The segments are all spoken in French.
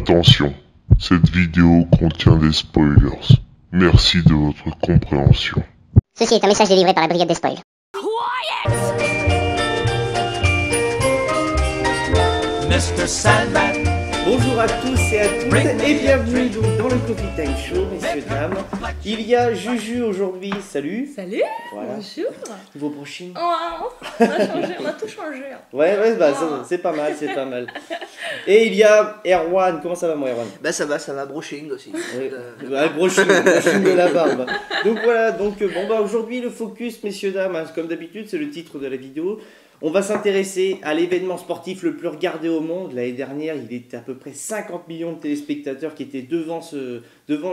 Attention, cette vidéo contient des spoilers. Merci de votre compréhension. Ceci est un message délivré par la brigade des spoils. Mr. Sandman. Bonjour à tous et à toutes et bienvenue donc dans le Coffee Time Show, messieurs, dames. Il y a Juju aujourd'hui, salut. Salut, Voilà. bonjour. Nouveau brushing. Oh, on a changé, on a tout changé. Ouais, bah c'est pas mal, c'est pas mal. Et il y a Erwan, comment ça va mon Erwan? Bah ça va, brushing aussi. Oui. Ouais, brushing de la barbe. Donc voilà, bon bah aujourd'hui le focus, messieurs, dames, hein, comme d'habitude, c'est le titre de la vidéo. On va s'intéresser à l'événement sportif le plus regardé au monde. L'année dernière, il était à peu près 50 millions de téléspectateurs qui étaient devant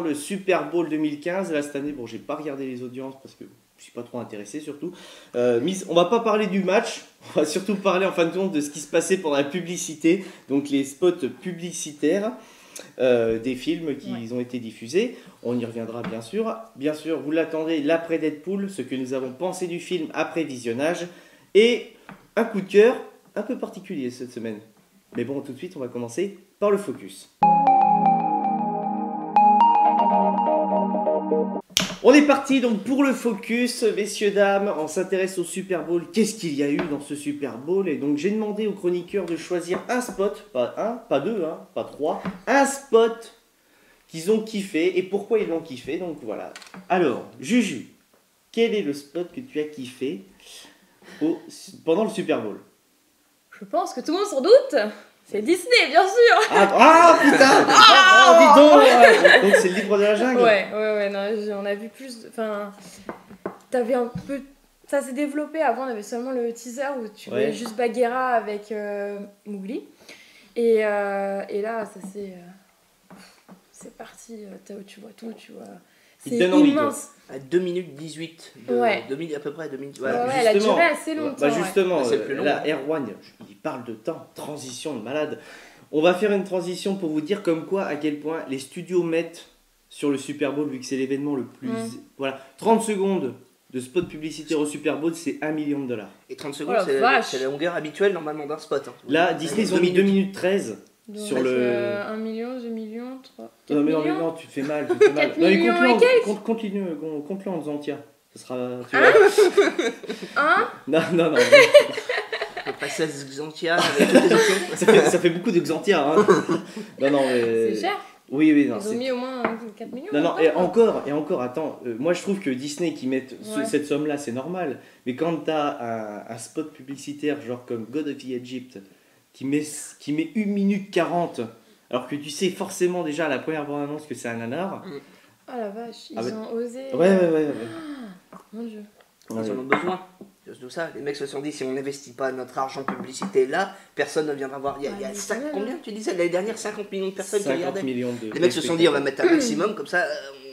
le Super Bowl 2015. Là, cette année, bon, j'ai pas regardé les audiences parce que je suis pas trop intéressé surtout. On va pas parler du match, on va surtout parler en fin de compte de ce qui se passait pendant la publicité, donc les spots publicitaires des films qui ont été diffusés. On y reviendra bien sûr. Bien sûr, vous l'attendez, l'après Deadpool, ce que nous avons pensé du film après visionnage. Et un coup de cœur un peu particulier cette semaine. Mais bon, tout de suite, on va commencer par le focus. On est parti donc pour le focus, messieurs, dames. On s'intéresse au Super Bowl. Qu'est-ce qu'il y a eu dans ce Super Bowl? Et donc, j'ai demandé aux chroniqueurs de choisir un spot, pas un, pas deux, hein, pas trois, un spot qu'ils ont kiffé et pourquoi ils l'ont kiffé. Donc voilà. Alors, Juju, quel est le spot que tu as kiffé pendant le Super Bowl? Je pense que tout le monde s'en doute. C'est Disney, bien sûr. Ah putain. Dis donc. Donc c'est le livre de la jungle. Ouais, non, on a vu plus. Enfin, t'avais un peu. Ça s'est développé. Avant, on avait seulement le teaser où tu voyais juste Bagheera avec Mowgli. Et là, ça c'est parti. Tu vois tout, tu vois. C'est immense. À 2 minutes 18. À peu près 2 minutes. Ouais, elle a duré assez longtemps. Bah justement, c'est plus long. Là, Erwan, il parle de temps, transition de malade. On va faire une transition pour vous dire comme quoi, à quel point les studios mettent sur le Super Bowl, vu que c'est l'événement le plus... Voilà, 30 secondes de spot publicitaire au Super Bowl, c'est $1 million. Et 30 secondes, c'est la longueur habituelle normalement d'un spot. Hein. Là, Disney, ils ont mis 2 minutes 13. Donc, sur le 1 million, 2 millions, 3 non, mais non, tu te fais mal. 4 millions et quelques. Compte-le en entier. Ça sera... Hein Non. À peu près 16 Xantia avec toutes les options. ça fait beaucoup de Xantia. Hein. Non, mais... C'est cher. Oui, non. Ils ont mis au moins 4 millions. Non, et encore, attends. Moi, je trouve que Disney qui mette cette somme-là, c'est normal. Mais quand t'as un spot publicitaire, genre comme God of the Egypt, qui met 1 minute 40, alors que tu sais forcément déjà à la première bande-annonce que c'est un nanar. Oh la vache, ils ont osé. Ouais. Mon Dieu. Ils en ont besoin. C'est tout ça. Les mecs se sont dit, si on n'investit pas notre argent publicité là, personne ne viendra voir. Il y a combien tu disais l'année dernière? 50 millions de personnes qui regardaient. Les mecs se sont dit, on va mettre un maximum, comme ça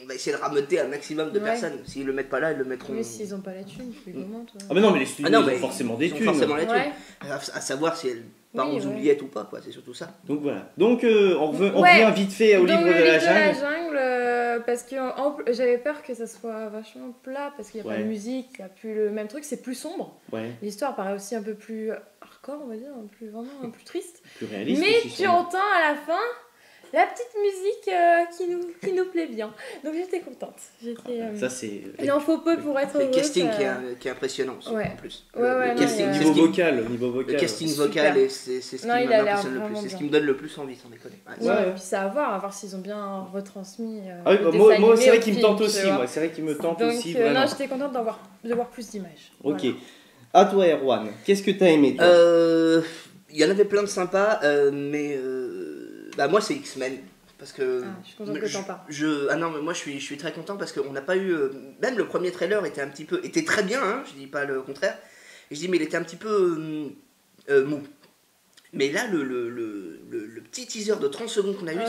on va essayer de rameuter un maximum de personnes. S'ils le mettent pas là, ils le mettront. Mais s'ils ont pas la thune, ils le montent. Ah mais non, mais les studios ils ont forcément des thunes. Forcément la thune. À savoir si elles partent aux oubliettes ou pas, quoi. C'est surtout ça. Donc voilà. Donc on revient vite fait au livre de la jungle. Parce que j'avais peur que ça soit vachement plat, parce qu'il n'y a pas de musique, il n'y a plus le même truc, c'est plus sombre. L'histoire paraît aussi un peu plus hardcore, on va dire, un plus triste. Plus réaliste. Mais tu entends à la fin la petite musique qui nous plaît bien. Donc j'étais contente. Ça c'est... Il en faut peu pour être heureuse. Le casting qui est impressionnant aussi, en plus. Le casting niveau vocal. Le casting vocal, c'est ce qui m'impressionne le plus. C'est ce qui me donne le plus envie, sans déconner. Et puis ça à voir s'ils ont bien retransmis. Moi c'est vrai qu'il me tente aussi. C'est vrai qu'il me tente aussi. Non, j'étais contente de voir plus d'images. Ok. À toi, Erwan, qu'est-ce que t'as aimé toi? Il y en avait plein de sympas, mais moi c'est X-Men. Parce que je suis contente que t'en parles. Non, mais moi je suis très content parce qu'on n'a pas eu. Même le premier trailer était très bien, hein, je dis pas le contraire. Et je dis, mais il était un petit peu mou. Mais là, le petit teaser de 30 secondes qu'on a eu,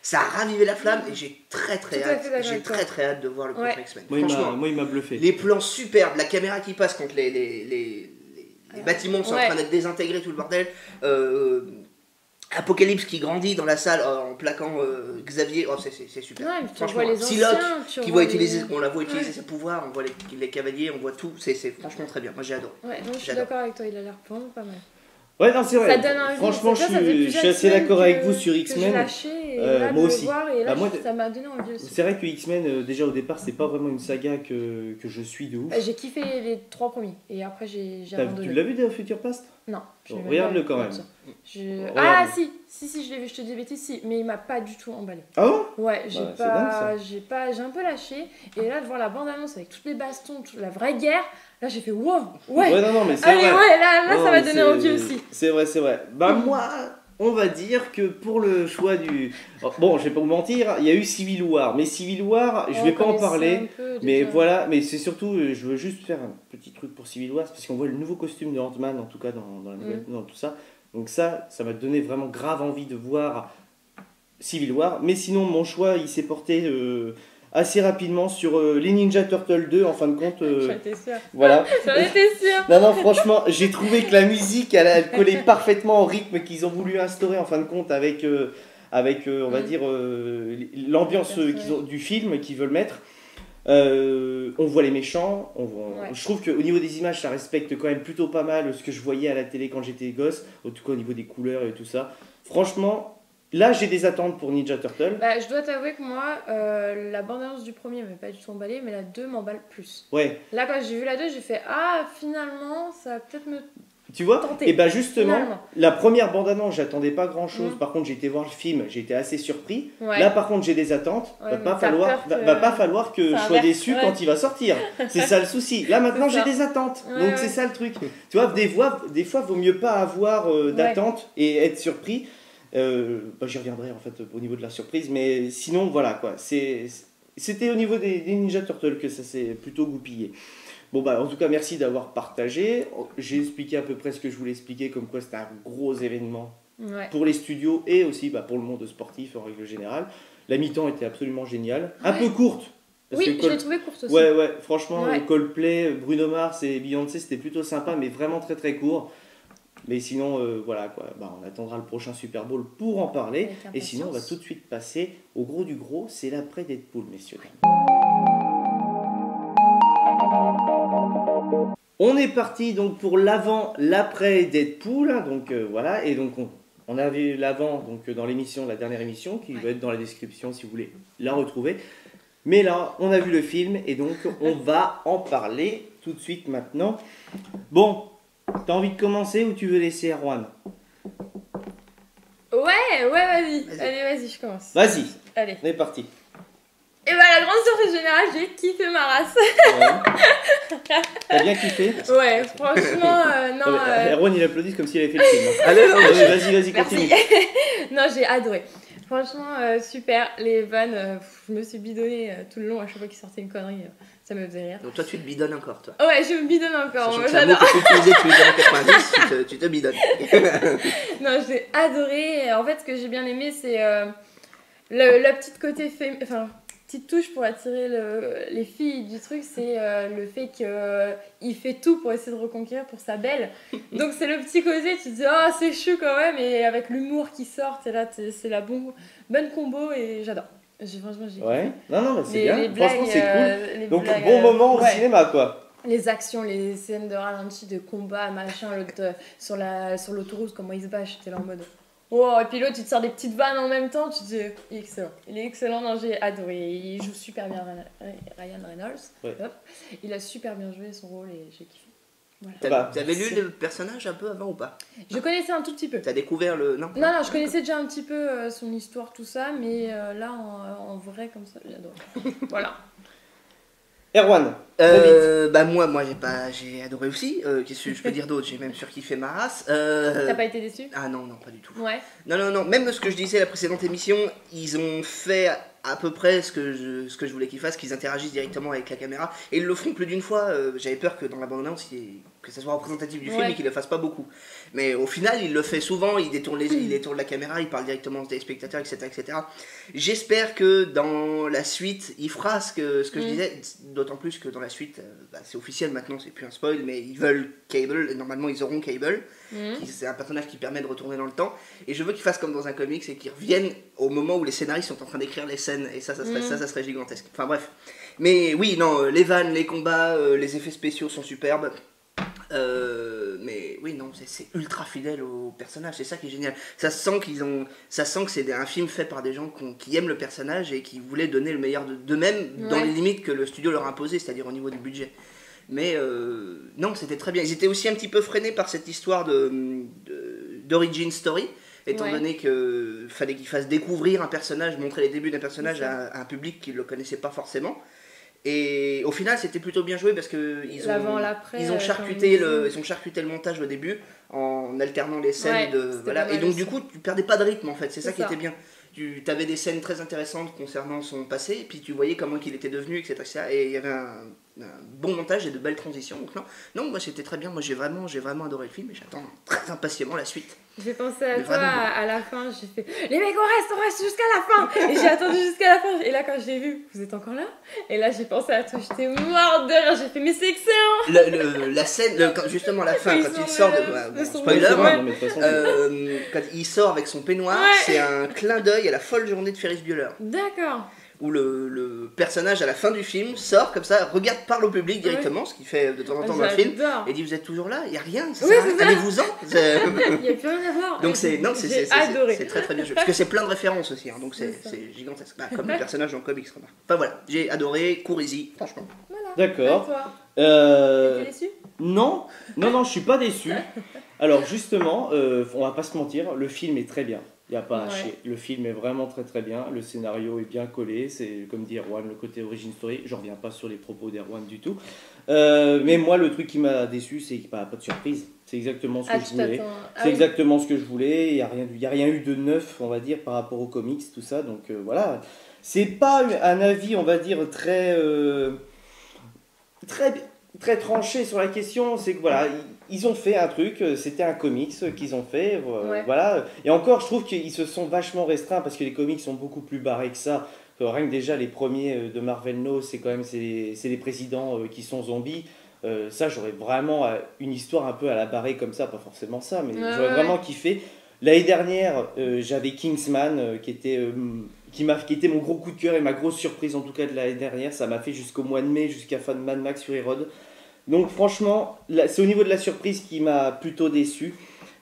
ça a ravivé la flamme et j'ai très hâte de voir le prochain X-Men. Moi, il m'a bluffé. Les plans superbes, la caméra qui passe quand les bâtiments sont en train d'être désintégrés, tout le bordel. Apocalypse qui grandit dans la salle en plaquant Xavier, c'est super. Franchement, Psylocke qui voit utiliser, on la voit utiliser ses pouvoirs, on voit les cavaliers, on voit tout, c'est franchement très bien. Moi j'ai adoré. Je suis d'accord avec toi, il a l'air vraiment pas mal. Ouais, non, c'est vrai. Ça donne envie. Franchement, je suis assez d'accord avec vous sur X-Men. là, moi de aussi. le voir, et là, Bah, moi, ça m'a donné envie aussi. C'est vrai que X-Men, déjà au départ, c'est pas vraiment une saga que je suis de ouf. J'ai kiffé les 3 premiers, et après j'ai Tu abandonné. l'as vu de Future Past? Non, je Bon, l'ai même regarde-le pas quand vu, même. ça. Regarde. Ah si, je l'ai vu, je te dis des bêtises, si, mais il m'a pas du tout emballé. Ah bon? Ouais, c'est dingue, ça. j'ai un peu lâché, et là de voir la bande-annonce avec toutes les bastons, toute la vraie guerre, là j'ai fait wow, ouais, non, mais c'est allez, vrai. ouais, là Non, ça m'a mais donné envie aussi. C'est vrai. Bah moi, on va dire que pour le choix du... Bon, je vais pas vous mentir, il y a eu Civil War, mais Civil War, je vais pas en parler. Mais voilà, mais c'est surtout, je veux juste faire un petit truc pour Civil War, parce qu'on voit le nouveau costume de Ant-Man, en tout cas dans la nouvelle, dans tout ça. Donc ça m'a donné vraiment grave envie de voir Civil War. Mais sinon, mon choix, il s'est porté assez rapidement sur les Ninja Turtles 2, en fin de compte. J'en étais sûre. Voilà. J'en étais sûre. Non, franchement, j'ai trouvé que la musique, elle collait parfaitement au rythme qu'ils ont voulu instaurer, en fin de compte, avec on va dire, l'ambiance du film qu'ils veulent mettre. On voit les méchants, je trouve qu'au niveau des images ça respecte quand même plutôt pas mal ce que je voyais à la télé quand j'étais gosse, en tout cas au niveau des couleurs et tout ça. Franchement, là j'ai des attentes pour Ninja Turtle. Bah, je dois t'avouer que moi, la bande-annonce du premier m'avait pas du tout emballé, mais la 2 m'emballe plus. Ouais. Là quand j'ai vu la 2, j'ai fait ah finalement ça va peut-être me... Tu vois? Tenter. Et bah justement, Finalement. la première bande-annonce, j'attendais pas grand-chose. Par contre, j'ai été voir le film, j'ai été assez surpris. Ouais. Là, par contre, j'ai des attentes. Ouais, Va mais pas t'as falloir que je ça sois inverse, déçu ouais. quand il va sortir. C'est ça le souci. Là, maintenant, C'est j'ai ça. des attentes. Ouais, Donc, ouais. c'est ça le truc. Tu vois, des fois, vaut mieux pas avoir d'attentes et être surpris. J'y reviendrai, en fait, au niveau de la surprise. Mais sinon, voilà, quoi. C'était au niveau des Ninja Turtles que ça s'est plutôt goupillé. Bon bah en tout cas merci d'avoir partagé, j'ai expliqué à peu près ce que je voulais expliquer, comme quoi c'était un gros événement pour les studios et aussi pour le monde sportif en règle générale. La mi-temps était absolument géniale, un peu courte. Oui, je l'ai trouvé courte aussi. Ouais, franchement Coldplay, Bruno Mars et Beyoncé c'était plutôt sympa mais vraiment très très court. Mais sinon voilà quoi, on attendra le prochain Super Bowl pour en parler. Et sinon on va tout de suite passer au gros du gros, c'est l'après Deadpool messieurs. On est parti donc pour l'avant, l'après Deadpool, donc voilà, et donc on a vu l'avant donc dans l'émission, la dernière émission, qui va être dans la description si vous voulez la retrouver. Mais là, on a vu le film et donc on va en parler tout de suite maintenant. Bon, t'as envie de commencer ou tu veux laisser Erwan? Ouais, vas-y. Allez, vas-y, je commence. Vas-y, allez, on est parti. Et bah la grande surprise générale, j'ai kiffé ma race. Ouais. T'as bien kiffé? Ouais, franchement, non. Erwan il applaudit comme s'il avait fait le film. Allez, Vas-y, Merci. continue. Non, j'ai adoré. Franchement, super. Les vannes, je me suis bidonnée tout le long à chaque fois qu'il sortait une connerie. Ça me faisait rire. Donc toi tu te bidonnes encore toi. Ouais, je me bidonne encore. Sachant Moi, que c'est un mot j'adore. que tu utilisais depuis les années 90, tu te bidonnes. Non, j'ai adoré. En fait, ce que j'ai bien aimé, c'est le petit côté petite touche pour attirer les filles du truc, c'est le fait qu'il fait tout pour essayer de reconquérir pour sa belle. Donc c'est le petit côté, tu te dis oh c'est chou quand même, et avec l'humour qui sort, et là c'est la bonne combo et j'adore. Franchement j'ai Ouais, non, mais c'est les bien. blagues, Franchement, c'est cool. les Donc, blagues, bon moment au ouais. cinéma, quoi. Les actions, les scènes de ralenti, de combat, machin, l'autre sur l'autoroute, comment il se bat, j'étais là en mode. Oh, et puis l'autre, tu te sors des petites vannes en même temps, tu te dis, il est excellent. Il est excellent, non, j'ai adoré. Il joue super bien, Ryan Reynolds. Ouais. Hop. Il a super bien joué son rôle et j'ai kiffé. Voilà. T'avais lu le personnage un peu avant ou pas? Je connaissais un tout petit peu. T'as découvert le... Non, Non, je connaissais déjà un petit peu son histoire, tout ça, mais là, en vrai, comme ça, j'adore. Voilà. Erwan, moi j'ai adoré aussi. Qu'est-ce que je peux dire d'autre? J'ai même surkiffé ma race. T'as pas été déçu? Ah non, pas du tout. Ouais. Non, même ce que je disais à la précédente émission, ils ont fait à peu près ce que je voulais qu'ils fassent, qu'ils interagissent directement avec la caméra. Et ils le font plus d'une fois. J'avais peur que dans la bande-annonce, que ça soit représentatif du film et qu'ils le fassent pas beaucoup. Mais au final, il le fait souvent, il détourne la caméra, il parle directement des spectateurs, etc. J'espère que dans la suite, il fera ce que je disais, d'autant plus que dans la suite, c'est officiel maintenant, c'est plus un spoil, mais ils veulent Cable, et normalement ils auront Cable, c'est un personnage qui permet de retourner dans le temps, et je veux qu'ils fassent comme dans un comics, et qu'ils reviennent au moment où les scénaristes sont en train d'écrire les scènes, et ça serait gigantesque. Enfin bref. Mais oui, non, les vannes, les combats, les effets spéciaux sont superbes. Mais oui, non, c'est ultra fidèle au personnage, c'est ça qui est génial. Ça sent que c'est un film fait par des gens qui aiment le personnage et qui voulaient donner le meilleur d'eux-mêmes dans les limites que le studio leur a imposées, c'est-à-dire au niveau du budget. Mais non, c'était très bien. Ils étaient aussi un petit peu freinés par cette histoire d'origin story, étant donné qu'il fallait qu'ils fassent découvrir un personnage, montrer les débuts d'un personnage à un public qui ne le connaissait pas forcément. Et au final, c'était plutôt bien joué parce qu'ils ont charcuté le montage au début en alternant les scènes. Et donc, du coup, tu perdais pas de rythme en fait. C'est ça qui était bien. Tu avais des scènes très intéressantes concernant son passé, et puis tu voyais comment il était devenu, etc. Et il y avait un bon montage et de belles transitions. Donc, non, moi c'était très bien. Moi j'ai vraiment adoré le film et j'attends très impatiemment la suite. J'ai pensé à toi à la fin, j'ai fait les mecs on reste jusqu'à la fin et j'ai attendu jusqu'à la fin et là quand je l'ai vu, vous êtes encore là? Et là j'ai pensé à toi, j'étais morte de rire, j'ai fait mais c'est excellent. La scène, justement la fin, quand il sort spoiler, quand il sort avec son peignoir, c'est un clin d'œil à la folle journée de Ferris Bueller. D'accord. Où le personnage à la fin du film sort comme ça, parle au public directement, ce qu'il fait de temps en temps dans le film, et dit vous êtes toujours là, il n'y a rien, allez-vous-en. Il n'y a plus rien à voir. Donc c'est très très bien joué, parce que c'est plein de références aussi, hein, donc c'est gigantesque, comme le personnage dans le comics. Enfin voilà, j'ai adoré, courez-y, franchement. Voilà. D'accord. T'es déçu? Non, je suis pas déçu. Alors justement, on va pas se mentir, le film est très bien. Il n'y a pas à chier. Le film est vraiment très très bien. Le scénario est bien collé. C'est comme dit Erwan, le côté origin story. Je reviens pas sur les propos d'Erwan du tout. Mais moi, le truc qui m'a déçu, c'est qu'il n'y a pas de surprise. C'est exactement ce que je voulais. Exactement ce que je voulais. Il n'y a rien eu de neuf, on va dire, par rapport aux comics, tout ça. Donc voilà. C'est pas un avis, on va dire, très tranché sur la question. C'est que voilà. Ils ont fait un truc, c'était un comics qu'ils ont fait, voilà. Et encore, je trouve qu'ils se sont vachement restreints parce que les comics sont beaucoup plus barrés que ça. Rien que déjà les premiers de Marvel No, c'est quand même c'est les présidents qui sont zombies. Ça, j'aurais vraiment une histoire un peu à la barrée comme ça, pas forcément ça, mais j'aurais vraiment kiffé. L'année dernière, j'avais Kingsman qui était mon gros coup de cœur et ma grosse surprise en tout cas de l'année dernière. Ça m'a fait jusqu'au mois de mai, jusqu'à fin de Mad Max Fury Road. Donc franchement, c'est au niveau de la surprise qui m'a plutôt déçu.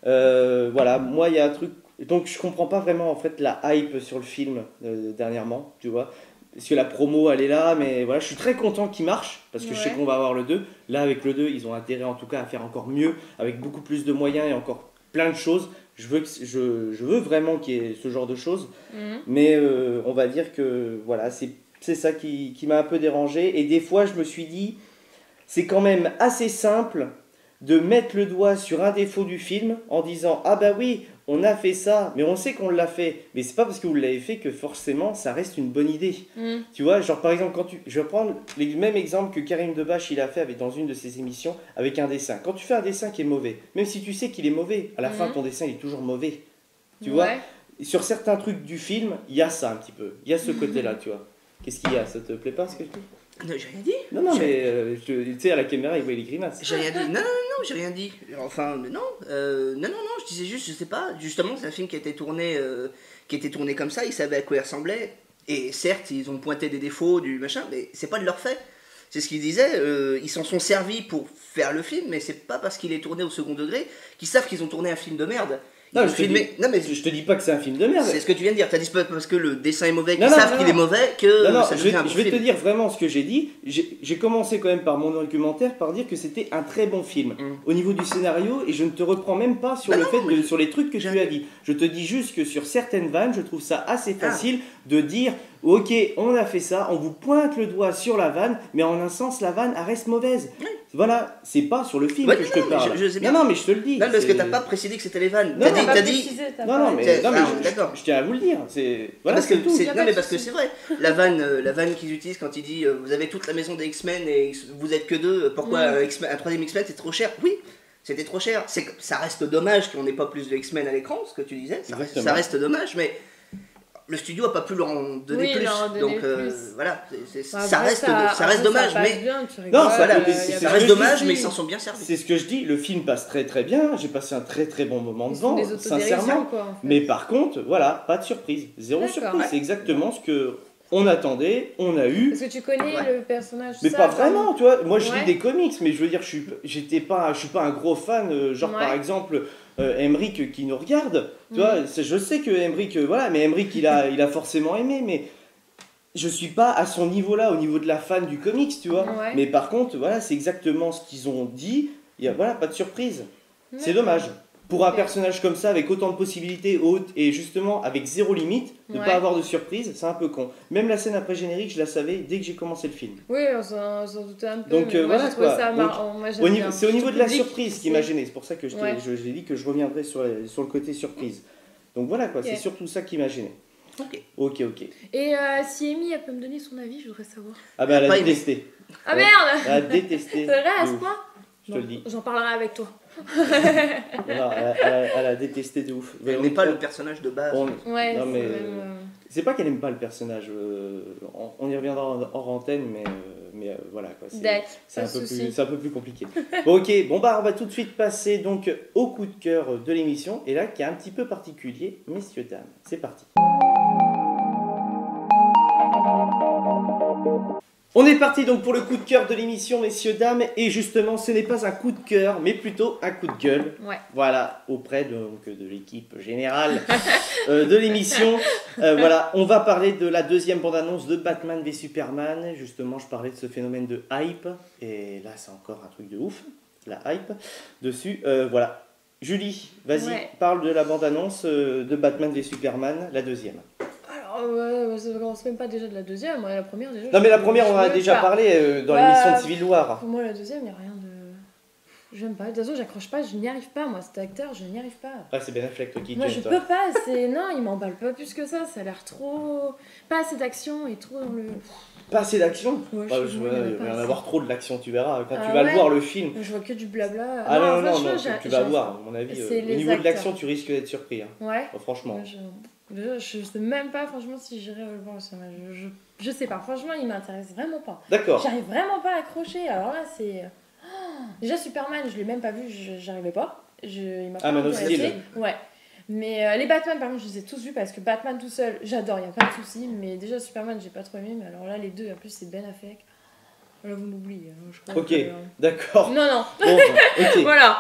Voilà, moi il y a un truc... Donc je comprends pas vraiment en fait la hype sur le film dernièrement, tu vois. Parce que la promo elle est là, mais voilà, je suis très content qu'il marche, parce que je sais qu'on va avoir le 2. Là avec le 2, ils ont intérêt en tout cas à faire encore mieux, avec beaucoup plus de moyens et encore plein de choses. Je veux vraiment qu'il y ait ce genre de choses, mais on va dire que voilà, c'est ça qui m'a un peu dérangé. Et des fois je me suis dit... C'est quand même assez simple de mettre le doigt sur un défaut du film en disant « Ah bah oui, on a fait ça, mais on sait qu'on l'a fait. » Mais c'est pas parce que vous l'avez fait que forcément ça reste une bonne idée. Tu vois, genre par exemple, je vais prendre le même exemple que Karim Debache il a fait dans une de ses émissions avec un dessin. Quand tu fais un dessin qui est mauvais, même si tu sais qu'il est mauvais, à la fin ton dessin il est toujours mauvais. Tu vois, et sur certains trucs du film, il y a ça un petit peu. Il y a ce côté-là, tu vois. Qu'est-ce qu'il y a? Ça te plaît pas ce que je dis? Non, j'ai rien dit. Non, mais tu sais, à la caméra, il voit les grimaces. J'ai rien dit. Non, j'ai rien dit. Enfin, non. Non, je disais juste, je sais pas. Justement, c'est un film qui a été tourné comme ça. Ils savaient à quoi il ressemblait. Et certes, ils ont pointé des défauts, du machin, mais c'est pas de leur fait. C'est ce qu'ils disaient. Ils s'en sont servis pour faire le film, mais c'est pas parce qu'il est tourné au second degré qu'ils savent qu'ils ont tourné un film de merde. Non, je te dis pas que c'est un film de merde. C'est ce que tu viens de dire. T'as dit pas parce que le dessin est mauvais, qu'ils savent qu'il est mauvais, que ça devient un bon film. Je vais te dire vraiment ce que j'ai dit. J'ai commencé quand même par mon argumentaire par dire que c'était un très bon film au niveau du scénario, et je ne te reprends même pas sur sur les trucs que tu as dit. Je te dis juste que sur certaines vannes, je trouve ça assez facile de dire ok, on a fait ça, on vous pointe le doigt sur la vanne, mais en un sens la vanne elle reste mauvaise. Voilà, c'est pas sur le film que je te parle. Non, mais je te le dis. Non, parce que t'as pas précisé que c'était les vannes. T'as dit. Non, mais je tiens à vous le dire. Voilà, c'est tout. Non, mais parce que c'est vrai. La vanne qu'ils utilisent quand ils disent vous avez toute la maison des X-Men et vous êtes que deux, pourquoi un troisième X-Men c'est trop cher? Oui, c'était trop cher. Ça reste dommage qu'on n'ait pas plus de X-Men à l'écran, ce que tu disais. Ça reste dommage, mais. Le studio a pas pu leur en donner plus, donc voilà, ça reste dommage, mais ça reste dommage, mais ils s'en sont bien servis. C'est ce que je dis, le film passe très très bien, j'ai passé un très très bon moment devant, sincèrement. Mais par contre, voilà, pas de surprise, zéro surprise, c'est exactement ce que on attendait, on a eu. Parce que tu connais le personnage. Mais ça, pas vraiment, tu vois. Moi, je lis Ouais. des comics, mais je veux dire, je suis pas un gros fan. Genre, Ouais. par exemple, Emmerich qui nous regarde. Tu vois, je sais que Emmerich, voilà, mais Emmerich, il a forcément aimé, mais je suis pas à son niveau-là, au niveau de la fan du comics, tu vois. Ouais. Mais par contre, voilà, c'est exactement ce qu'ils ont dit. Il y a, voilà, pas de surprise. C'est dommage. Pour un personnage comme ça, avec autant de possibilités hautes et justement avec zéro limite, de Ouais. pas avoir de surprise, c'est un peu con. Même la scène après générique, je la savais dès que j'ai commencé le film. Oui, on s'en doutait un peu. Donc, mais moi, voilà, j'ai trouvé quoi. ça Donc, marrant. Moi, j'aime bien. C'est au niveau de la Public, surprise qui m'a gêné. C'est pour ça que Ouais. j'ai dit que je reviendrai sur le côté surprise. Donc voilà quoi, Ok. c'est surtout ça qui m'a gêné. Ok. Ok. Et si Amy, elle peut me donner son avis, je voudrais savoir. Ah bah elle a Pas aimé. détesté. Ah Ouais. merde. Elle a détesté. C'est vrai à de ce ouf. point? Je te le dis. J'en parlerai avec toi. Non, elle a détesté de ouf. Elle n'est pas le personnage de base. Ouais, Non, c'est mais, même, c'est pas qu'elle aime pas le personnage. On y reviendra hors antenne, mais voilà quoi. C'est un peu plus compliqué. Bon, ok, bon bah on va tout de suite passer donc au coup de cœur de l'émission. Et là, qui est un petit peu particulier, messieurs, dames. C'est parti. On est parti donc pour le coup de cœur de l'émission, messieurs, dames. Et justement, ce n'est pas un coup de cœur, mais plutôt un coup de gueule. Ouais. Voilà, auprès de l'équipe générale de l'émission. Voilà, on va parler de la deuxième bande-annonce de Batman v Superman. Justement, je parlais de ce phénomène de hype. Et là, c'est encore un truc de ouf, la hype dessus. Voilà. Julie, vas-y, Ouais. parle de la bande-annonce de Batman v Superman, la deuxième. Alors, ouais, ça commence même pas déjà de la deuxième. Ouais, la première, déjà. Non, mais la première, on en a déjà parlé dans Bah, l'émission de Civil War. Pour moi, la deuxième, il a rien de. J'aime pas. De toute façon, j'accroche pas, je n'y arrive pas. Moi, cet acteur, je n'y arrive pas. Ah, c'est Ben Affleck, toi qui Moi, te je gêne, toi. peux pas. Non, il m'emballe pas plus que ça. Ça a l'air trop. Pas assez d'action et trop dans le. Pas assez d'action. Ouais, Ah, je sais pas, il y en a il va y en pas avoir trop de l'action, tu verras. Quand Ah tu vas le ouais. voir, le film. Je vois que du blabla. Ah non, non, franchement, non, tu vas voir, à mon avis. C'est Au les niveau de l'action, acteurs. tu risques d'être surpris. Hein. Ouais. Oh, franchement. Moi, je sais même pas, franchement, si j'irai le voir au cinéma. Je sais pas. Franchement, il m'intéresse vraiment pas. D'accord. J'arrive vraiment pas à accrocher. Alors là, c'est. Oh, déjà, Superman, je l'ai même pas vu, j'arrivais pas. Il m'a pas Man of intéressé. Steel. Ouais. Mais les Batman, par contre, je les ai tous vus parce que Batman tout seul, j'adore, y a pas de souci. Mais déjà, Superman, j'ai pas trop aimé. Mais alors là, les deux, en plus, c'est Ben Affleck. Là, vous m'oubliez. Hein, je crois Ok, que, d'accord. Non, non. Bon, ok. Voilà.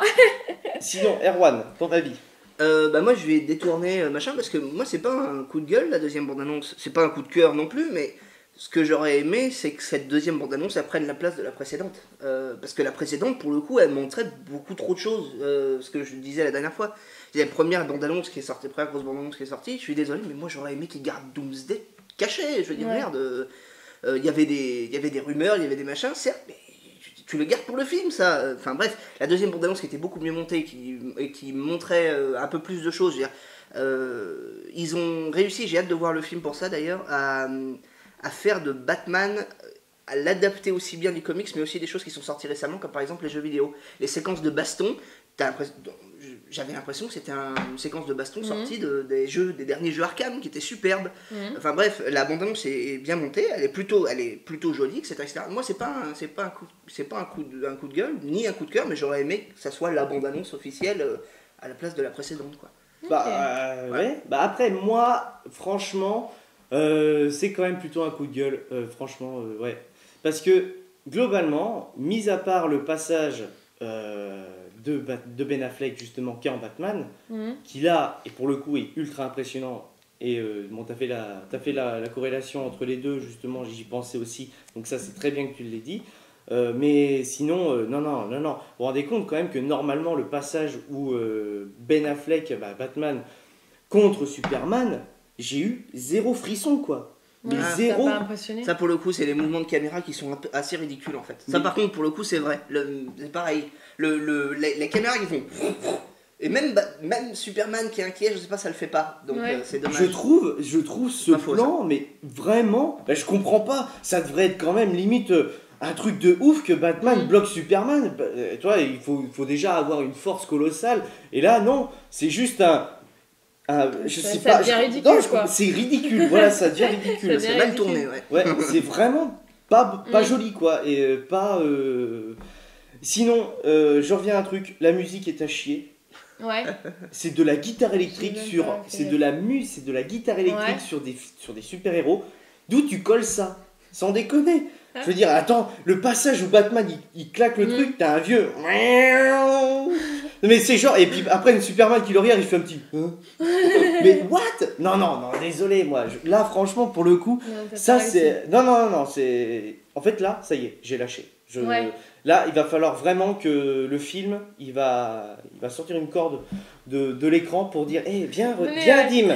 Sinon, Erwan, ton avis? Bah moi je vais détourner machin parce que moi c'est pas un coup de gueule la deuxième bande-annonce, c'est pas un coup de cœur non plus, mais ce que j'aurais aimé c'est que cette deuxième bande-annonce elle prenne la place de la précédente. Parce que la précédente pour le coup elle montrait beaucoup trop de choses, ce que je disais la dernière fois. La première bande-annonce qui est sortie, la première grosse bande-annonce qui est sortie, je suis désolé mais moi j'aurais aimé qu'ils gardent Doomsday caché, je veux dire Ouais. merde. Il y avait des rumeurs, il y avait des machins, certes, mais tu le gardes pour le film, ça. Enfin bref, la deuxième bande-annonce qui était beaucoup mieux montée, qui montrait un peu plus de choses. Je veux dire, ils ont réussi, j'ai hâte de voir le film pour ça d'ailleurs, à faire de Batman, à l'adapter aussi bien du comics, mais aussi des choses qui sont sorties récemment, comme par exemple les jeux vidéo. Les séquences de baston, j'avais l'impression que c'était une séquence de baston sortie des derniers jeux Arkham, qui était superbe. Enfin bref, la bande-annonce est bien montée, elle est plutôt jolie, etc. Moi, c'est pas un coup de gueule, ni un coup de cœur, mais j'aurais aimé que ça soit la bande-annonce officielle à la place de la précédente, quoi. Ouais. Bah après, moi, franchement, c'est quand même plutôt un coup de gueule. Franchement, ouais. Parce que, globalement, mis à part le passage de Ben Affleck, justement, qui est en Batman, qui là, et pour le coup, est ultra impressionnant. Et bon, t'as fait la corrélation entre les deux, justement, j'y pensais aussi. Donc ça, c'est très bien que tu l'aies dit. Mais sinon, non. Vous vous rendez compte quand même que normalement, le passage où Ben Affleck, Batman, contre Superman, j'ai eu zéro frisson, quoi. Mais Ouais, zéro. t'as pas impressionné. Ça, pour le coup, c'est les mouvements de caméra qui sont assez ridicules, en fait. Ça, Mais- par contre, pour le coup, c'est vrai. C'est pareil. Les caméras, ils font... Et même Superman qui est inquiet, je sais pas, ça le fait pas. Donc, Ouais. c'est dommage. Je trouve ce Pas faux, plan, mais vraiment, je comprends pas. Ça devrait être quand même limite un truc de ouf que Batman bloque Superman. Tu vois, il faut déjà avoir une force colossale. Et là, non, c'est juste je Ça- sais ça pas. devient ridicule, non, quoi. c'est ridicule. Voilà, ça devient ridicule. Ça C'est devient mal ridicule. tourné, ouais. Ouais, c'est vraiment pas joli, quoi. Et pas. Sinon, je reviens à un truc. La musique est à chier. Ouais. C'est de la guitare électrique J'ai même sur. pas fait C'est de la guitare électrique Ouais. sur des super-héros. D'où tu colles ça? Sans déconner. Je veux dire, attends, le passage où Batman il claque le truc, t'as un vieux. Mais c'est genre, et puis après, une Superman qui le regarde, il fait un petit. Mais what? Non, désolé, moi. Là, franchement, pour le coup, ça c'est. Non, c'est. En fait, là, ça y est, j'ai lâché. Là, il va falloir vraiment que le film, il va sortir une corde de l'écran pour dire viens Dim,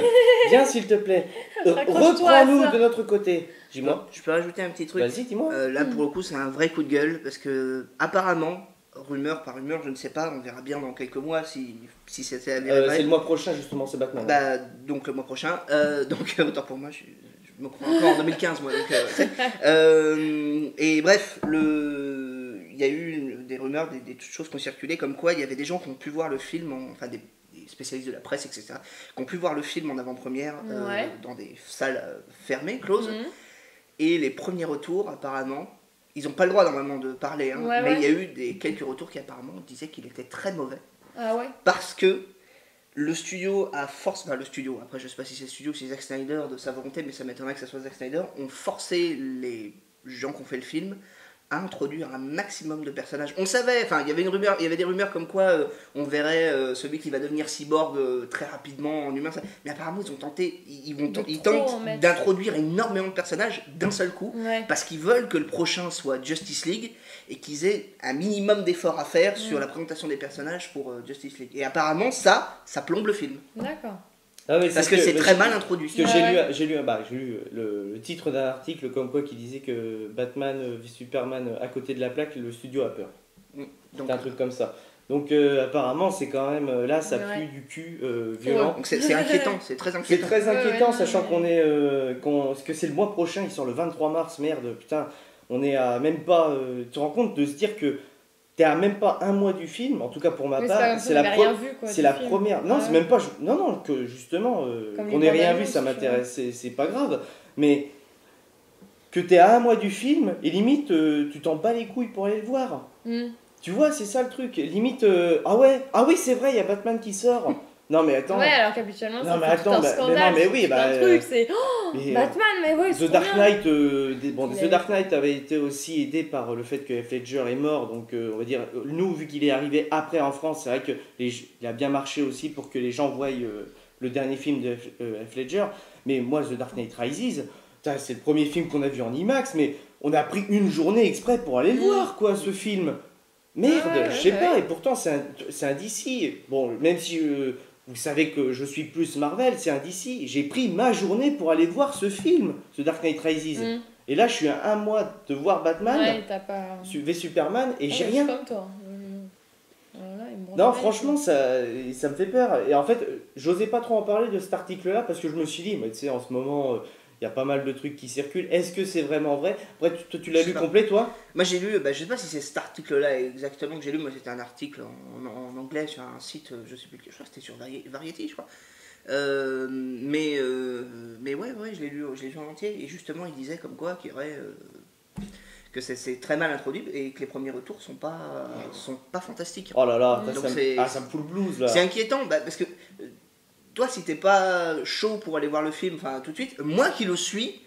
viens s'il te plaît, reprends-nous de notre côté. Dis-moi. Je peux rajouter un petit truc. Vas-y, dis-moi. Là, pour le coup, c'est un vrai coup de gueule parce que, apparemment, rumeur par rumeur, je ne sais pas, on verra bien dans quelques mois si c'était avéré vrai. C'est le mois prochain, justement, c'est Batman. Donc, le mois prochain. Donc, autant pour moi, je me crois encore en 2015, moi. Donc, et bref, il y a eu des rumeurs, des choses qui ont circulé, comme quoi il y avait des gens qui ont pu voir le film, enfin des spécialistes de la presse, etc., qui ont pu voir le film en avant-première dans des salles fermées, closes. Et les premiers retours, apparemment, ils n'ont pas le droit normalement de parler, mais il y a eu quelques retours qui apparemment disaient qu'il était très mauvais. Ah ouais. Parce que le studio après je sais pas si c'est le studio ou si c'est Zack Snyder de sa volonté, mais ça m'étonnerait que ça soit Zack Snyder, ont forcé les gens qui ont fait le film à introduire un maximum de personnages. On savait, enfin il y avait des rumeurs comme quoi on verrait celui qui va devenir cyborg très rapidement en humain, mais apparemment ils tentent d'introduire énormément de personnages d'un seul coup, parce qu'ils veulent que le prochain soit Justice League et qu'ils aient un minimum d'efforts à faire sur la présentation des personnages pour Justice League. Et apparemment ça plombe le film. D'accord. Ah oui, parce que c'est très mal introduit. Parce que j'ai lu le titre d'un article comme quoi qui disait que Batman vs Superman à côté de la plaque, le studio a peur. C'est un truc comme ça. Donc apparemment c'est quand même là ça pue du cul violent. Donc c'est inquiétant, c'est très inquiétant. C'est très inquiétant sachant qu'on est que c'est le mois prochain, il sort le 23 mars, merde, putain, on est à même pas tu te rends compte de se dire que t'es à même pas un mois du film, en tout cas pour ma part, c'est la première. Non, c'est même pas. Non, que justement, qu'on ait rien vu, ça m'intéresse, c'est pas grave. Mais que t'es à un mois du film, et limite, tu t'en bats les couilles pour aller le voir. Tu vois, c'est ça le truc. Limite, ah oui, c'est vrai, il y a Batman qui sort. Non mais attends. Ouais, alors qu'habituellement non, c'est tout un scandale. Mais oui, un truc, c'est Batman, mais oui, The Dark Knight, The Dark Knight avait été aussi aidé par le fait que Heath Ledger est mort, donc on va dire, nous vu qu'il est arrivé après en France, c'est vrai que il a bien marché aussi pour que les gens voient le dernier film de Heath Ledger. Mais moi, The Dark Knight Rises, c'est le premier film qu'on a vu en IMAX, mais on a pris une journée exprès pour aller le voir, quoi, ce film. Merde, je sais pas, et pourtant c'est un DC. Bon, même si vous savez que je suis plus Marvel, c'est un DC. J'ai pris ma journée pour aller voir ce film, The Dark Knight Rises. Et là, je suis à un mois de voir Batman, v Superman, et j'ai rien. Comme toi. Non, franchement, ça me fait peur. Et en fait, j'osais pas trop en parler de cet article-là parce que je me suis dit, tu sais, en ce moment, il y a pas mal de trucs qui circulent. Est-ce que c'est vraiment vrai? Après, tu l'as lu complet, toi? Moi, j'ai lu, je sais pas si c'est cet article-là exactement que j'ai lu. Moi, c'était un article en anglais sur un site, je sais plus, je crois que c'était sur Variety, je crois. Mais ouais, je l'ai lu en entier. Et justement, il disait comme quoi qu'il y aurait. Que c'est très mal introduit et que les premiers retours sont pas fantastiques. Oh là là, ça me fout le blues là. C'est inquiétant parce que toi, si t'es pas chaud pour aller voir le film, enfin tout de suite, moi qui le suis,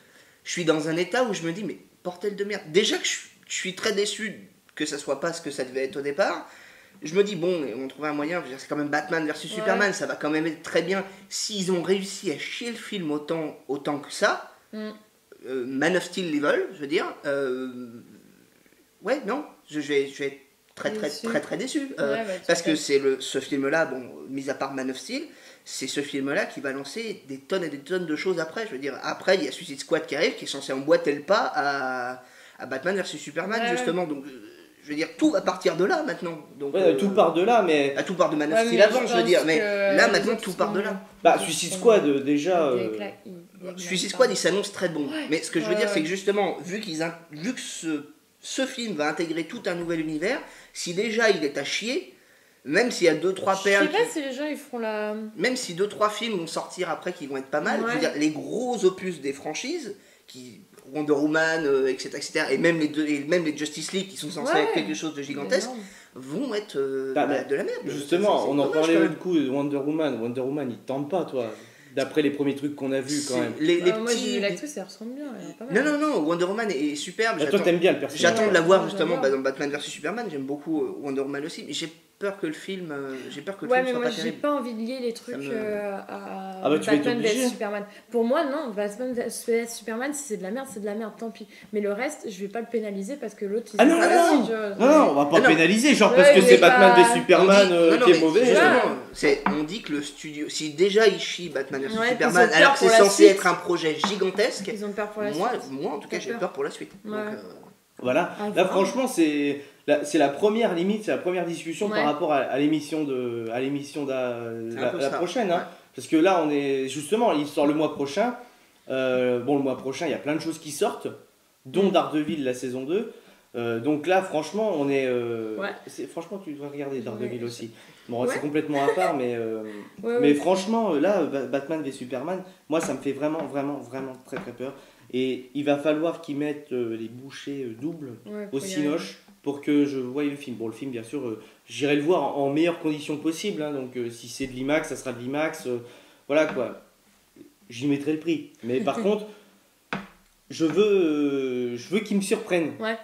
je suis dans un état où je me dis mais bordel de merde. Déjà que je suis très déçu que ça soit pas ce que ça devait être au départ. Je me dis bon, on trouvait un moyen. C'est quand même Batman versus Superman, ça va quand même être très bien. S'ils ont réussi à chier le film autant que ça. Man of Steel level, je veux dire. Ouais, non, je vais être très déçu. Parce que c'est ce film-là, bon, mis à part Man of Steel, c'est ce film-là qui va lancer des tonnes et des tonnes de choses après. Je veux dire, après, il y a Suicide Squad qui arrive, qui est censé emboîter le pas à Batman vs Superman, justement. Donc, je veux dire, tout va partir de là maintenant. Donc, tout part de là, mais. Tout part de Man of Steel avant, je veux dire. Mais là, maintenant, tout part de là. Bah, Suicide Squad, déjà. Suicide Squad, il s'annonce très bon. Mais ce que je veux dire, c'est que justement, vu que ce film va intégrer tout un nouvel univers, si déjà il est à chier, même s'il y a 2-3 perles. Je sais pas si les gens ils feront la. Même si 2-3 films vont sortir après qui vont être pas mal, je veux dire, les gros opus des franchises, Wonder Woman, etc., et même les Justice League qui sont censés être quelque chose de gigantesque, vont être de la merde. Justement, on en parlait du coup de Wonder Woman. Wonder Woman, il te tente pas, toi. d'après les premiers trucs qu'on a vus quand même. Les Moi, j'ai petits. vu l'actrice, elle ressemble bien. Elle est pas mal. Non, Wonder Woman est superbe. Toi, t'aimes bien le personnage. J'attends de la voir Ouais, justement j'adore. dans Batman vs Superman. J'aime beaucoup Wonder Woman aussi, mais j'ai peur que le film, Ouais, mais soit moi pas j'ai terrible. pas envie de lier les trucs Ça me- à Ah bah, tu vas être Batman obligé. vs Superman. Pour moi, non, Batman vs Superman, si c'est de la merde, c'est de la merde, tant pis. Mais le reste, je vais pas le pénaliser parce que l'autre, il Ah s'est non, pas non, dit, Non, on va pas Ah non. pénaliser, genre Ouais, parce que mais c'est pas- Batman v Superman Non, qui est mais mauvais. justement, on dit que le studio, si déjà il chie Batman vs Ouais, Superman, ils ont peur alors que c'est pour la censé suite. être un projet gigantesque, Ils ont peur pour la moi suite. en tout cas T'as j'ai peur. peur pour la suite. Ouais. Donc, Voilà, Ah, là voilà. franchement c'est la première limite, c'est la première discussion Ouais. par rapport à l'émission de C'est un peu la ça. prochaine, hein. Ouais. Parce que là on est justement, il sort le mois prochain. Bon, le mois prochain il y a plein de choses qui sortent, dont Daredevil la saison 2. Donc là franchement on est, Ouais. franchement tu devrais regarder Daredevil Ouais. aussi. Bon Ouais. c'est complètement à part mais Ouais, mais ouais. franchement, là, Batman v Superman, moi, ça me fait vraiment très très peur. Et il va falloir qu'ils mettent les bouchées doubles Ouais, au faut y Cinoche pour que je voie le film. Bon, le film, bien sûr, j'irai le voir en meilleures conditions possibles. Hein, donc, si c'est de l'IMAX, ça sera de l'IMAX. Voilà quoi. J'y mettrai le prix. Mais par contre, je veux qu'ils me surprennent. Ouais.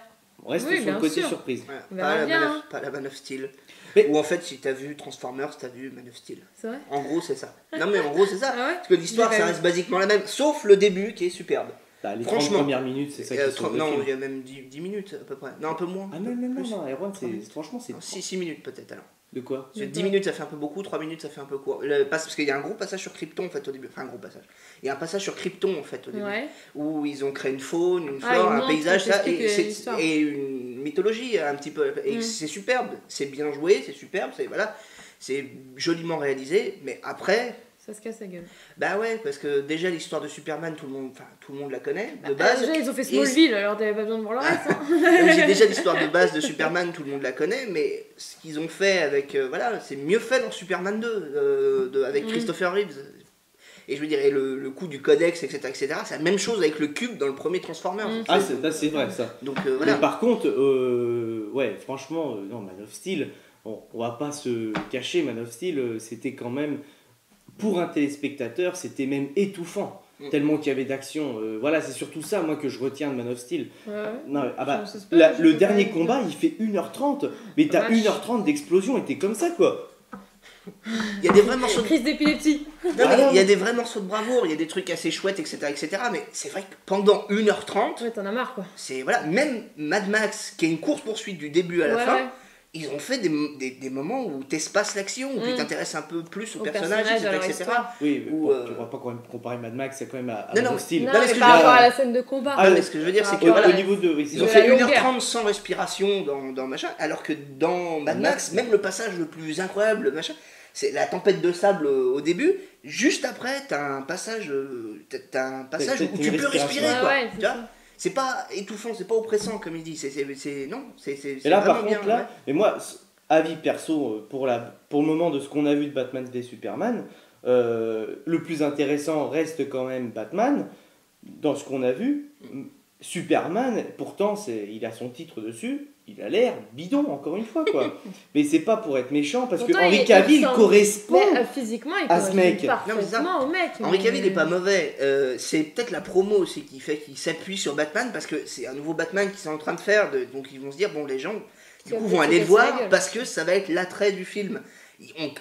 On reste Oui, sur bien le côté sûr. surprise. ouais, On verra bien, hein. pas la Man of Steel. Mais- Ou en fait, si t'as vu Transformers, t'as vu Man of Steel. C'est vrai. En gros, c'est ça. Non, mais en gros, c'est ça. Ah ouais. Parce que l'histoire, J'ai ça pas reste basiquement la même, sauf le début qui est superbe. Bah, les 30 Franchement. premières minutes, c'est ça qui sauve le non, film. il y a même 10 minutes à peu près. Non, un peu moins. Ah non, non, non, Plus. non, Erwan, franchement, c'est... 6 minutes peut-être alors. De quoi? Parce que 10 D'accord. minutes ça fait un peu beaucoup, 3 minutes ça fait un peu court. Parce qu'il y a un gros passage sur Krypton en fait au début. Enfin un gros passage. Il y a un passage sur Krypton en fait au début. Ouais. Où ils ont créé une faune, une Ah, flore, ils un montrent, paysage, ils ça, t'expliquent l'histoire. et une mythologie un petit peu. Et Mm. c'est superbe, c'est bien joué, c'est superbe, voilà, c'est joliment réalisé. Mais après, Ça se casse la gueule. bah ouais, parce que déjà l'histoire de Superman, tout le monde la connaît de Bah, base. déjà, ils ont fait Et- Smallville, alors t'avais pas besoin de voir le reste. Hein. Donc, j'ai déjà l'histoire de base de Superman, tout le monde la connaît, mais ce qu'ils ont fait avec. Voilà, c'est mieux fait dans Superman 2, avec Mm. Christopher Reeves. Et je veux dire, et le coup du codex, etc., c'est la même chose avec le cube dans le premier Transformers. Mm. Ah, c'est vrai, ça. Donc Mais voilà. par contre, ouais, franchement, non, Man of Steel, on va pas se cacher, Man of Steel, c'était quand même, pour un téléspectateur, c'était même étouffant, Mm. tellement qu'il y avait d'action. Voilà, c'est surtout ça, moi, que je retiens de Man of Steel. Ouais. Non, ah bah, Je sais pas, je le sais dernier pas. combat, il fait 1h30, mais t'as Vache. 1h30 d'explosion, et t'es comme ça, quoi. Il y a des vrais morceaux de... Crise d'épilepsie. Non, Ah mais non, il y a mais- des vrais morceaux de bravoure, il y a des trucs assez chouettes, etc., mais c'est vrai que pendant 1h30, Ouais, t'en as marre quoi. c'est voilà, même Mad Max, qui est une course-poursuite du début à la Ouais, fin, ouais. ils ont fait des moments où t'espaces l'action, où tu Mm. t'intéresses un peu plus aux Au personnages, personnage, à leur etc. histoire. Oui, mais Ou, bon, tu vas pas quand même comparer Mad Max, c'est quand même à Non, Man non, of Steel. Non, mais mais ce que par je veux rapport dire- à la scène de combat. Ah, mais ce que je veux dire, c'est que Au, voilà, au niveau de... oui, c'est ils ont de fait la longueur. 1h30 sans respiration dans machin, alors que dans Mad Max, même le passage le plus incroyable, machin, c'est la tempête de sable au début. Juste après, t'as un passage, T'as où une tu peux respiration. respirer, Ouais, quoi. ouais, Tu c'est vois, ça. c'est pas étouffant, c'est pas oppressant comme il dit. Non, c'est Et là, par vraiment contre, bien. là, mais moi, avis perso, pour le moment de ce qu'on a vu de Batman v Superman, le plus intéressant reste quand même Batman, dans ce qu'on a vu. Superman, pourtant, il a son titre dessus, il a l'air bidon, encore une fois, quoi. Mais c'est pas pour être méchant, parce Pourtant, que Henry il Cavill ressemble- correspond. Mais physiquement, il à ce correspond mec. parfaitement au mec. Henry mais- Cavill est pas mauvais, c'est peut-être la promo aussi qui fait qu'il s'appuie sur Batman parce que c'est un nouveau Batman qu'ils sont en train de faire, donc ils vont se dire bon les gens du Tu vas coup peut-être vont se aller le casser la voir gueule. parce que ça va être l'attrait du film.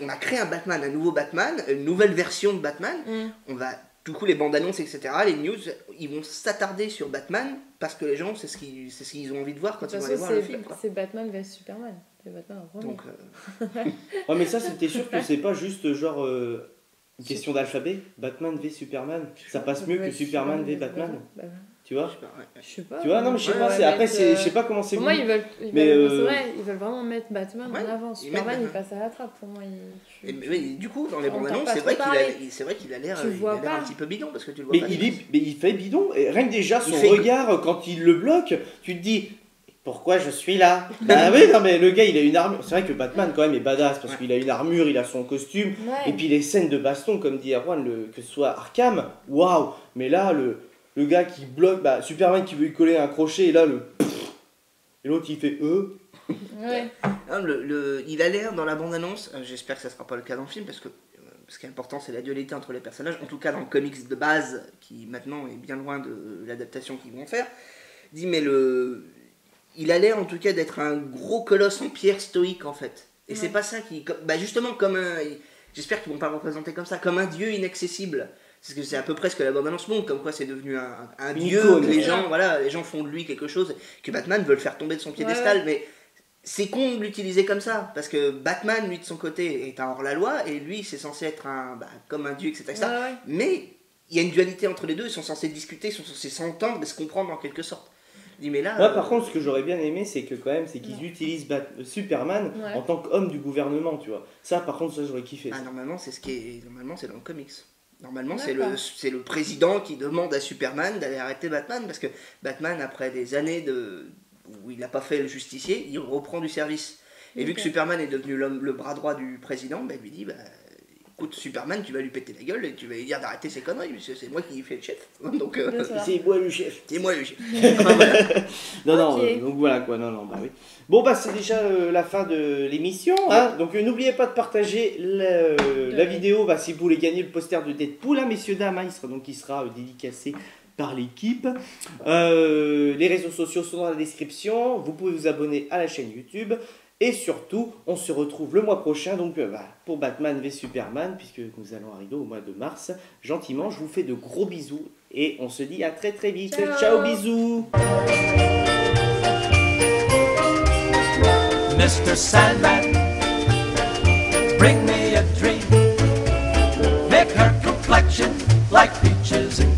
On a créé un nouveau Batman, une nouvelle version de Batman, Mm. on va du coup les bandes annonces etc, les news, ils vont s'attarder sur Batman parce que les gens c'est ce qu'ils ont envie de voir quand De ils toute vont aller façon, voir le film quoi. c'est Batman vs Superman. C'est Batman en premier. Donc Ouais, mais ça, c'était sûr que c'est pas juste genre une question d'alphabet. Batman v Superman, ça passe mieux que Superman v Batman, Bah, tu vois? je sais pas, ouais. je sais pas. Tu vois, non, mais je sais Ouais, pas, ouais, c'est, après, mettre, je sais pas comment c'est Pour moi, voulu. ils veulent, Mais, c'est vrai, ils veulent vraiment mettre Batman Ouais, en avant. ils mettent Superman, il Batman. passe à la trappe. Pour moi, Mais du coup, dans les On bandes t'en annonces, pas c'est vrai trop qu'il parlé. c'est vrai qu'il a l'air Tu le vois un pas. petit peu bidon parce que tu le vois Mais pas. mais il fait bidon, et rien que déjà Il son fait- regard quand il le bloque, tu te dis pourquoi je suis là? Bah oui, non mais le gars il a une armure. C'est vrai que Batman quand même est badass parce Ouais. qu'il a une armure, il a son costume, Ouais. et puis les scènes de baston, comme dit Erwan, que ce soit Arkham, waouh! Mais là, le gars qui bloque, bah Superman qui veut lui coller un crochet, et là et l'autre il fait Ouais. Hein, il a l'air dans la bande-annonce, j'espère que ça sera pas le cas dans le film parce que ce qui est important, c'est la dualité entre les personnages, en tout cas dans le comics de base, qui maintenant est bien loin de l'adaptation qu'ils vont faire. Dit, mais il a l'air en tout cas d'être un gros colosse en pierre stoïque en fait. Et c'est pas ça qui... justement comme un... J'espère qu'ils vont pas le représenter comme ça, comme un dieu inaccessible. Parce que c'est à peu près ce que la bande-annonce montre, comme quoi c'est devenu un dieu, que les gens font de lui quelque chose, que Batman veut le faire tomber de son piédestal, mais c'est con de l'utiliser comme ça, parce que Batman, lui de son côté, est un hors-la-loi, et lui c'est censé être comme un dieu, etc. Mais il y a une dualité entre les deux, ils sont censés discuter, ils sont censés s'entendre et se comprendre en quelque sorte. Mais là, moi par contre ce que j'aurais bien aimé c'est que quand même c'est qu'ils utilisent Superman en tant qu'homme du gouvernement, tu vois. Ça par contre ça j'aurais kiffé. Normalement c'est normalement c'est dans le comics. Normalement c'est le président qui demande à Superman d'aller arrêter Batman parce que Batman après des années où il n'a pas fait le justicier, il reprend du service. Et vu que Superman est devenu le bras droit du président, il lui dit écoute Superman, tu vas lui péter la gueule et tu vas lui dire d'arrêter ses conneries, parce que c'est moi qui fais le chef. Donc c'est moi le chef. C'est moi le chef. Donc voilà quoi, oui. Bon c'est déjà la fin de l'émission, hein. Donc n'oubliez pas de partager la vidéo, si vous voulez gagner le poster de Deadpool, hein, messieurs dames, hein, il sera dédicacé par l'équipe. Les réseaux sociaux sont dans la description, vous pouvez vous abonner à la chaîne YouTube. Et surtout, on se retrouve le mois prochain donc, pour Batman v Superman, puisque nous allons arriver au mois de mars. Gentiment, je vous fais de gros bisous et on se dit à très très vite. Ciao bisous. Mr. Sandman, bring me a dream. Make her complexion like peaches and